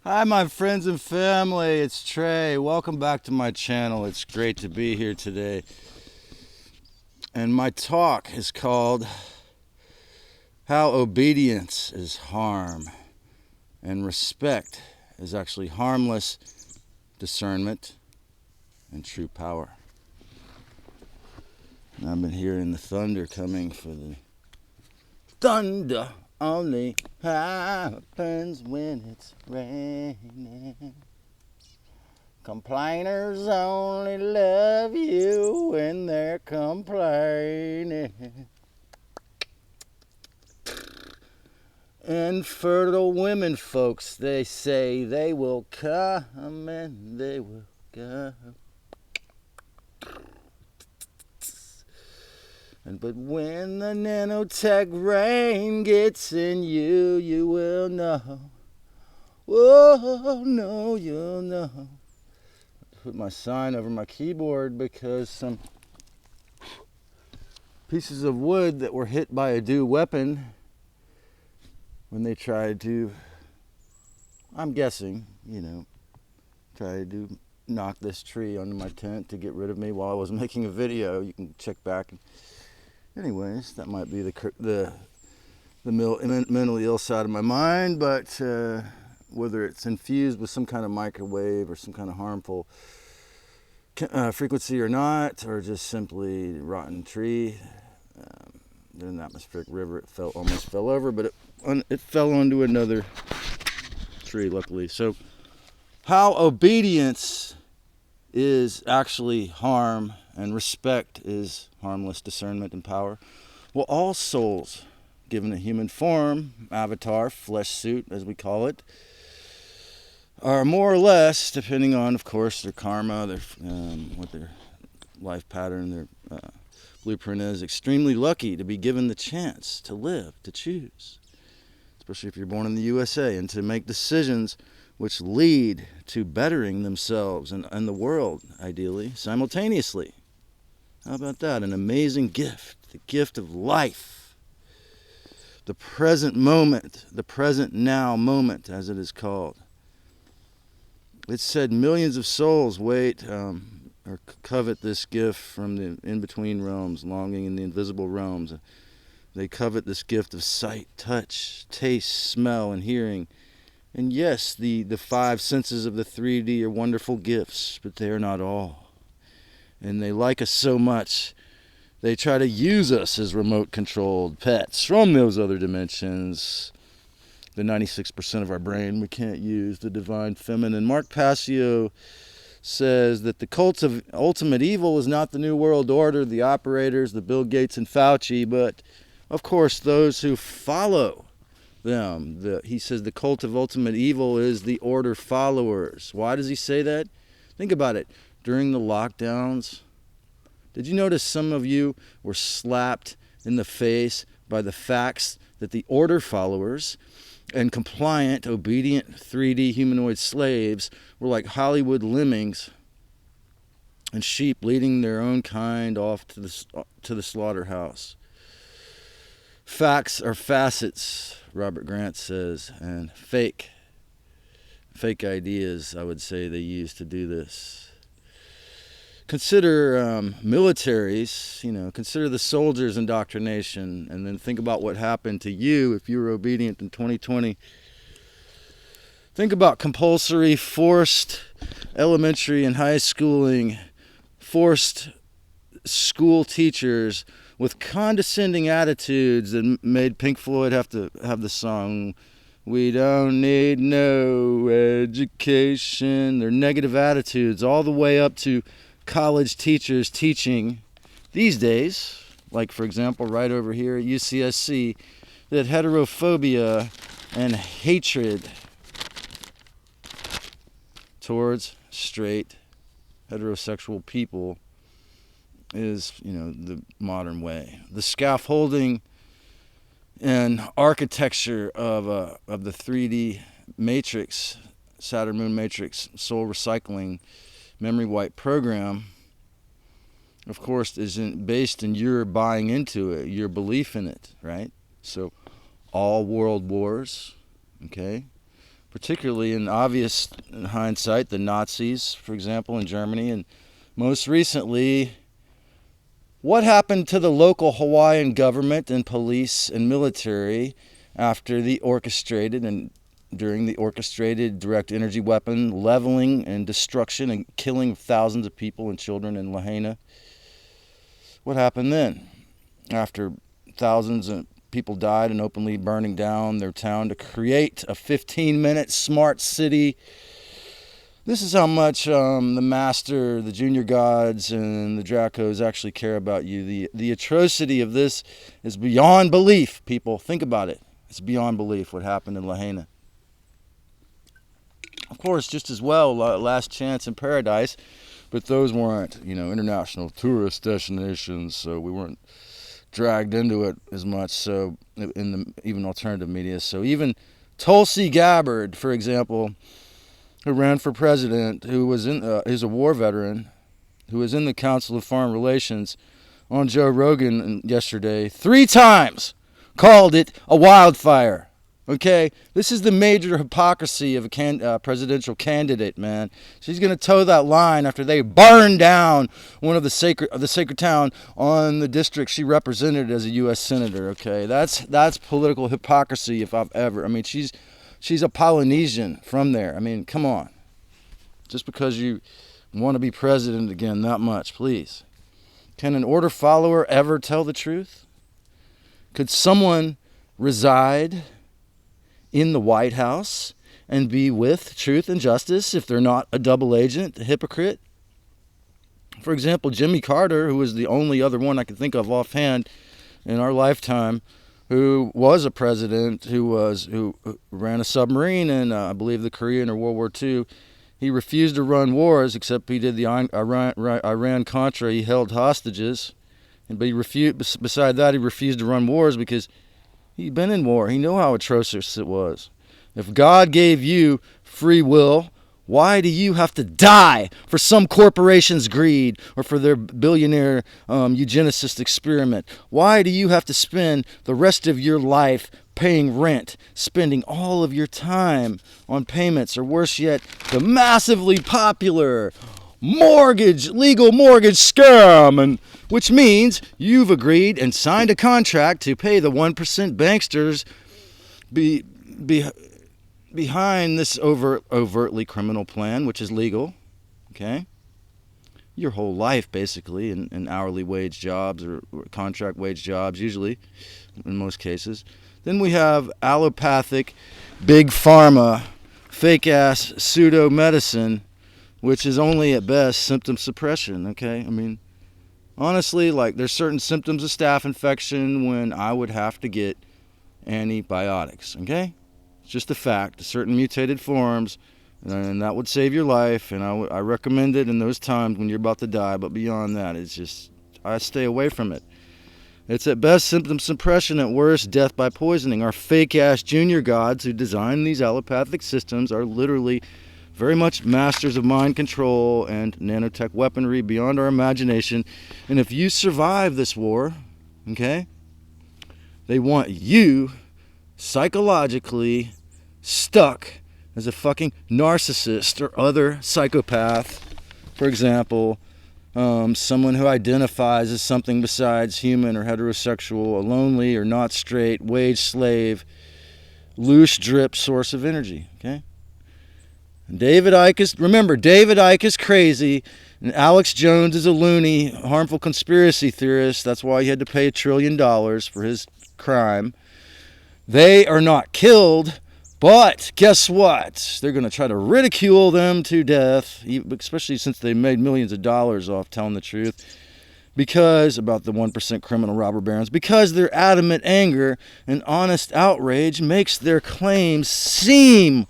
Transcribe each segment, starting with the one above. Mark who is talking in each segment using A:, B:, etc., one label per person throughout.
A: Hi, my friends and family. It's Trey. Welcome back to my channel. It's great to be here today. And my talk is called How Obedience is Harm and Respect is Actually Harmless, Discernment, and True Power. And I've been hearing the thunder coming for the thunder. Only happens when it's raining. Complainers only love you when they're complaining. Infertile women, folks, they say they will come and they will go. But when the nanotech rain gets in you, you will know. Oh, no, you'll know. Put my sign over my keyboard because some pieces of wood that were hit by a dew weapon when they tried to, I'm guessing, tried to knock this tree onto my tent to get rid of me while I was making a video. You can check back. Anyways, that might be the mentally ill side of my mind, but whether it's infused with some kind of microwave or some kind of harmful frequency or not, or just simply rotten tree, in an atmospheric river, it almost fell over, but it fell onto another tree, luckily. So, how obedience is actually harm and respect is harmless, discernment, and power. Well, all souls, given a human form, avatar, flesh suit, as we call it, are more or less, depending on, of course, their karma, what their life pattern, their blueprint is, extremely lucky to be given the chance to live, to choose, especially if you're born in the USA, and to make decisions which lead to bettering themselves and the world, ideally, simultaneously. How about that? An amazing gift, the gift of life. The present moment, the present now moment, as it is called. It's said millions of souls wait or covet this gift from the in-between realms, longing in the invisible realms. They covet this gift of sight, touch, taste, smell, and hearing. And yes, the five senses of the 3D are wonderful gifts, but they are not all. And they like us so much, they try to use us as remote-controlled pets from those other dimensions. The 96% of our brain we can't use, the divine feminine. Mark Passio says that the cult of ultimate evil is not the New World Order, the operators, the Bill Gates and Fauci, but, of course, those who follow them. He says the cult of ultimate evil is the order followers. Why does he say that? Think about it. During the lockdowns, did you notice some of you were slapped in the face by the facts that the order followers and compliant, obedient 3D humanoid slaves were like Hollywood lemmings and sheep leading their own kind off to the slaughterhouse? Facts are facets, Robert Grant says, and fake ideas, I would say, they use to do this. Consider militaries, consider the soldiers' indoctrination, and then think about what happened to you if you were obedient in 2020. Think about compulsory, forced elementary and high schooling, forced school teachers with condescending attitudes that made Pink Floyd have to have the song, "We don't need no education." Their negative attitudes all the way up to college teachers teaching these days, like, for example, right over here at UCSC, that heterophobia and hatred towards straight heterosexual people is, the modern way. The scaffolding and architecture of the 3D matrix, Saturn Moon Matrix, soul recycling, memory wipe program, of course, is based in your buying into it, your belief in it, right? So all world wars, okay, particularly in obvious hindsight, the Nazis, for example, in Germany, and most recently, what happened to the local Hawaiian government and police and military after the orchestrated and during the orchestrated direct energy weapon leveling and destruction and killing of thousands of people and children in Lahaina? What happened then after thousands of people died and openly burning down their town to create a 15-minute smart city? This is how much the Master, the Junior Gods, and the Dracos actually care about you. The atrocity of this is beyond belief, people. Think about it. It's beyond belief what happened in Lahaina. Of course, just as well, Last Chance in Paradise, but those weren't, international tourist destinations, so we weren't dragged into it as much. So in the even alternative media, so even Tulsi Gabbard, for example, who ran for president, who was is a war veteran, who was in the Council of Foreign Relations, on Joe Rogan yesterday, 3 times called it a wildfire. Okay, this is the major hypocrisy of a presidential candidate, man. She's gonna toe that line after they burned down one of the sacred town on the district she represented as a U.S. senator. Okay, that's political hypocrisy if I've ever. I mean, she's a Polynesian from there. I mean, come on. Just because you want to be president again that much, please. Can an order follower ever tell the truth? Could someone reside in the White House and be with truth and justice if they're not a double agent, a hypocrite? For example, Jimmy Carter, who was the only other one I can think of offhand in our lifetime, who was a president, who ran a submarine in, I believe, the Korean or World War II. He refused to run wars, except he did the Iran-Contra. He held hostages, but he refused. Beside that, he refused to run wars because he'd been in war. He knew how atrocious it was. If God gave you free will, why do you have to die for some corporation's greed or for their billionaire eugenicist experiment? Why do you have to spend the rest of your life paying rent, spending all of your time on payments, or worse yet, the massively popular legal mortgage scam, and which means you've agreed and signed a contract to pay the 1% banksters behind this overtly criminal plan, which is legal, okay? Your whole life, basically, in hourly wage jobs or contract wage jobs, usually, in most cases. Then we have allopathic, big pharma, fake-ass pseudo-medicine, which is only at best symptom suppression, okay? I mean, honestly, like, there's certain symptoms of staph infection when I would have to get antibiotics, okay? It's just a fact, certain mutated forms, and that would save your life, and I recommend it in those times when you're about to die, but beyond that, it's just, I stay away from it. It's at best symptom suppression, at worst death by poisoning. Our fake-ass junior gods who design these allopathic systems are literally very much masters of mind control and nanotech weaponry beyond our imagination. And if you survive this war, okay, they want you psychologically stuck as a fucking narcissist or other psychopath. For example, someone who identifies as something besides human or heterosexual, a lonely or not straight, wage slave, loose drip source of energy, okay? And David Icke is crazy, and Alex Jones is a loony, harmful conspiracy theorist. That's why he had to pay $1 trillion for his crime. They are not killed, but guess what? They're going to try to ridicule them to death, especially since they made millions of dollars off telling the truth, about the 1% criminal robber barons, because their adamant anger and honest outrage makes their claims seem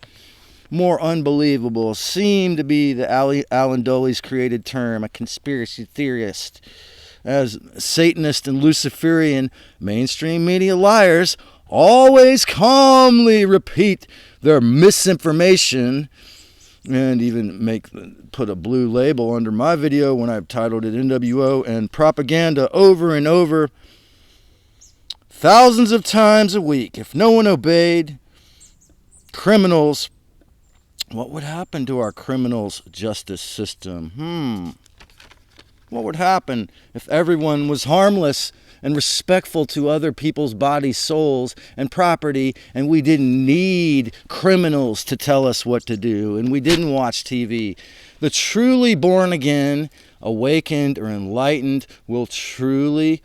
A: more unbelievable, seem to be the Alan Duley's created term, a conspiracy theorist. As Satanist and Luciferian mainstream media liars always calmly repeat their misinformation and even put a blue label under my video when I've titled it NWO and propaganda over and over thousands of times a week. If no one obeyed, criminals What would happen to our criminals' justice system? What would happen if everyone was harmless and respectful to other people's bodies, souls, and property, and we didn't need criminals to tell us what to do, and we didn't watch TV? The truly born again, awakened, or enlightened will truly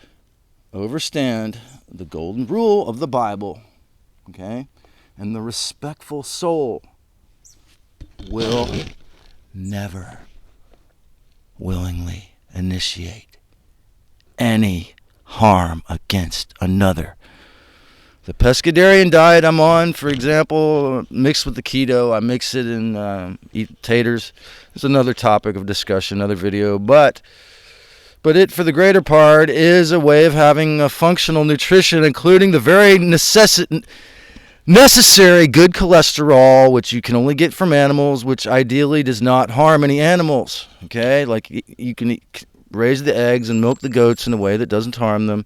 A: overstand the golden rule of the Bible, okay? And the respectful soul will never willingly initiate any harm against another. The pescatarian diet I'm on, for example, mixed with the keto, I mix it in eat taters. It's another topic of discussion, another video, but it, for the greater part, is a way of having a functional nutrition, including the very necessary good cholesterol, which you can only get from animals, which ideally does not harm any animals. Okay, like you can raise the eggs and milk the goats in a way that doesn't harm them.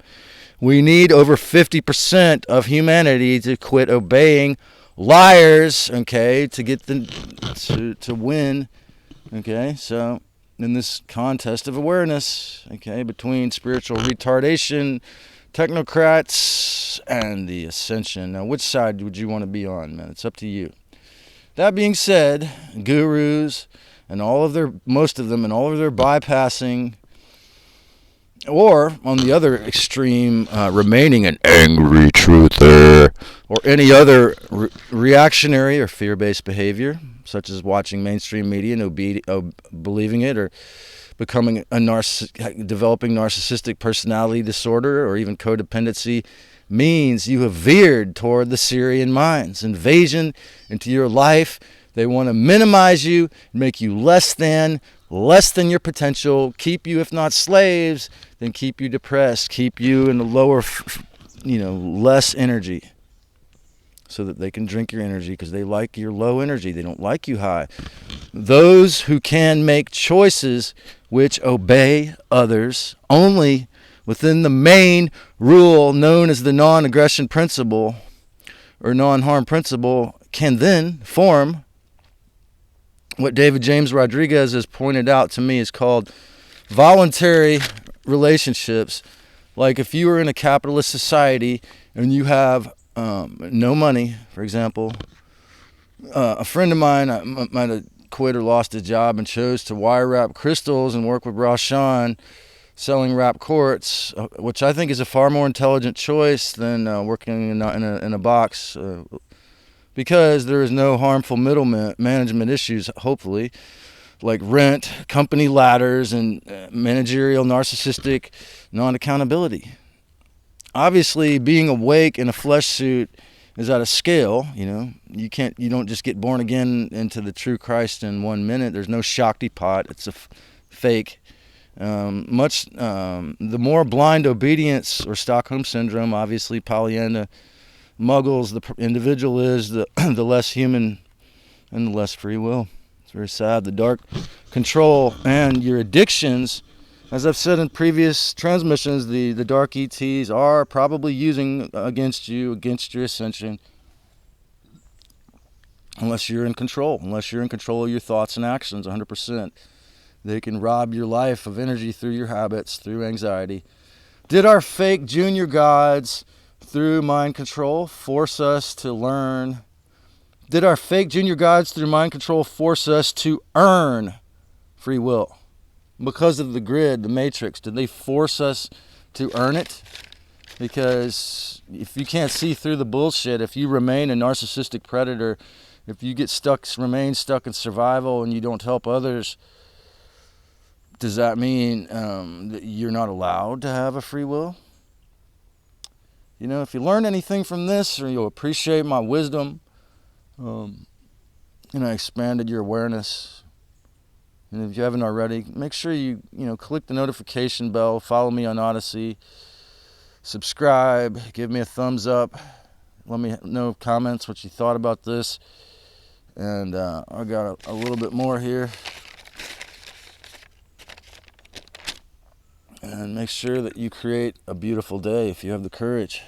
A: We need over 50% of humanity to quit obeying liars, okay, to get them to win. Okay, so in this contest of awareness, okay, between spiritual retardation, technocrats, and the ascension. Now, which side would you want to be on, man? It's up to you. That being said, gurus and most of them, and all of their bypassing, or on the other extreme, remaining an angry truther, or any other reactionary or fear-based behavior, such as watching mainstream media and believing it, or becoming developing narcissistic personality disorder, or even codependency, means you have veered toward the Syrian mind's invasion into your life. They want to minimize you, make you less than your potential, keep you, if not slaves, then keep you depressed, keep you in the lower, less energy, so that they can drink your energy, because they like your low energy. They don't like you high. Those who can make choices which obey others only within the main rule known as the non-aggression principle or non-harm principle can then form what David James Rodriguez has pointed out to me is called voluntary relationships. Like if you were in a capitalist society and you have no money, for example, a friend of mine might have quit or lost his job and chose to wire wrap crystals and work with Rashawn selling wrap quartz, which I think is a far more intelligent choice than working in a box, because there is no harmful middle management issues, hopefully, like rent, company ladders, and managerial narcissistic non-accountability. Obviously, being awake in a flesh suit is at a scale. You don't just get born again into the true Christ in 1 minute. There's no Shakti pot. It's a fake. The more blind obedience or Stockholm syndrome, obviously Pollyanna muggles the individual is, the less human and the less free will. It's very sad. The dark control and your addictions, as I've said in previous transmissions, the dark ETs are probably using against you, against your ascension, unless you're in control of your thoughts and actions 100%. They can rob your life of energy through your habits, through anxiety. Did our fake junior gods, through mind control, force us to learn? Did our fake junior gods, through mind control, force us to earn free will? Because of the grid, the matrix, did they force us to earn it? Because if you can't see through the bullshit, if you remain a narcissistic predator, if you remain stuck in survival and you don't help others, does that mean that you're not allowed to have a free will? If you learn anything from this, or you'll appreciate my wisdom, expanded your awareness. And if you haven't already, make sure you click the notification bell, follow me on Odyssey, subscribe, give me a thumbs up, let me know comments what you thought about this. And I got a little bit more here. And make sure that you create a beautiful day if you have the courage.